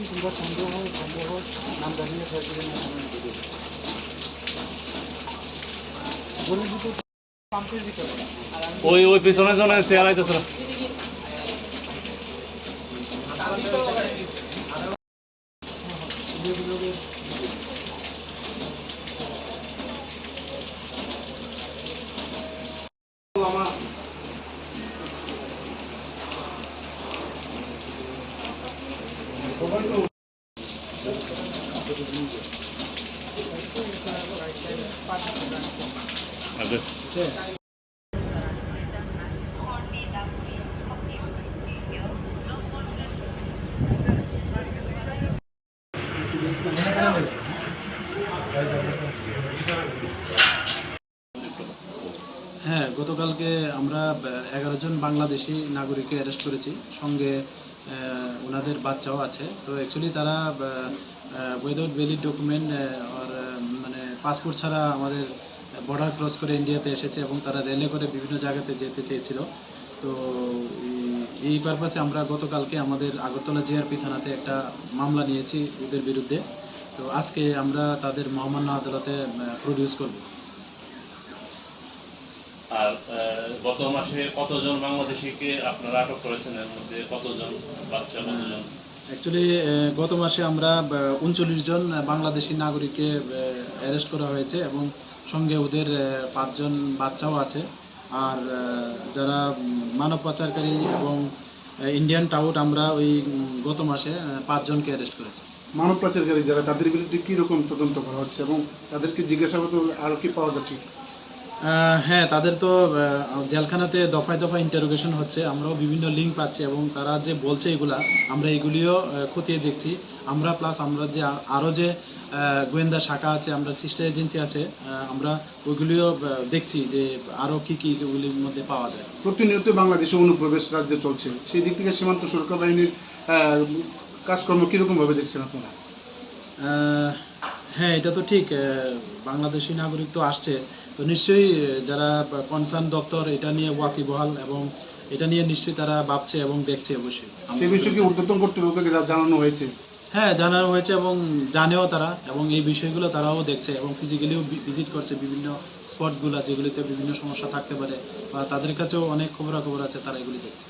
কিংবা সন্দেহ নামদারিয়ে ফেলছিলেন গলির ভিতরে পাম্পের ভিতরে ওই পিছনের জন্য চেয়ার আইতেছিল। হ্যাঁ, গতকালকে আমরা 11 জন বাংলাদেশি নাগরিককে অ্যারেস্ট করেছি, সঙ্গে ওনাদের বাচ্চাও আছে। তো অ্যাকচুয়ালি তারা উইদাউট ভ্যালিড ডকুমেন্ট আর মানে পাসপোর্ট ছাড়া আমাদের বর্ডার ক্রস করে ইন্ডিয়াতে এসেছে এবং তারা রেলে করে বিভিন্ন জায়গাতে যেতে চেয়েছিল। তো এই পারপাসে আমরা গতকালকে আমাদের আগরতলা জিআরপি থানাতে একটা মামলা নিয়েছি ওদের বিরুদ্ধে। তো আজকে আমরা তাদের মহামান্য আদালতে প্রডিউস করব। আর গত মাসে কতজন বাংলাদেশিকে আপনারা আটক করেছেন? এর মধ্যে কতজন বাচ্চা, কতজন? অ্যাকচুয়ালি গত মাসে আমরা 39 জন বাংলাদেশি নাগরিককে অ্যারেস্ট করা হয়েছে এবং সঙ্গে ওদের 5 জন বাচ্চাও আছে। আর যারা মানব পাচারকারী এবং ইন্ডিয়ান টাউট আমরা ওই গত মাসে 5 জনকে অ্যারেস্ট করেছি। মানব পাচারকারী যারা, তাদের বিরুদ্ধে কীরকম তদন্ত করা হচ্ছে এবং তাদেরকে জিজ্ঞাসাবাদ আরও কি পাওয়া যাচ্ছে? হ্যাঁ, তাদের তো জেলখানাতে দফায় দফায় ইন্টারোগেশন হচ্ছে, আমরাও বিভিন্ন লিঙ্ক পাচ্ছি এবং তারা যে বলছে এগুলা আমরা এগুলিও খতিয়ে দেখছি। আমরা প্লাস আমরা যে আরও যে গোয়েন্দা শাখা আছে, আমরা সিস্টার এজেন্সি আছে, আমরা ওইগুলিও দেখছি যে আরও কী কী এগুলির মধ্যে পাওয়া যায়। প্রতিনিয়ত বাংলাদেশে অনুপ্রবেশ রাজ্যে চলছে, সেই দিক থেকে সীমান্ত সুরক্ষা বাহিনীর কাজকর্ম কীরকমভাবে দেখছেন আপনারা? হ্যাঁ, এটা তো ঠিক, বাংলাদেশি নাগরিক তো আসছে, তো নিশ্চয়ই যারা কনসার্ন দপ্তর এটা নিয়ে ওয়াকিবহাল এবং এটা নিয়ে নিশ্চয়ই তারা ভাবছে এবং দেখছে। অবশ্যই সেই বিষয়ে কি ঊর্ধ্বতন কর্তৃপক্ষকে জানানো হয়েছে? হ্যাঁ, জানানো হয়েছে এবং জানেও তারা, এবং এই বিষয়গুলো তারাও দেখছে এবং ফিজিক্যালিও ভিজিট করছে বিভিন্ন স্পটগুলো যেগুলিতে বিভিন্ন সমস্যা থাকতে পারে, বা তাদের কাছেও অনেক খবরাখবর আছে, তারা এগুলি দেখছে।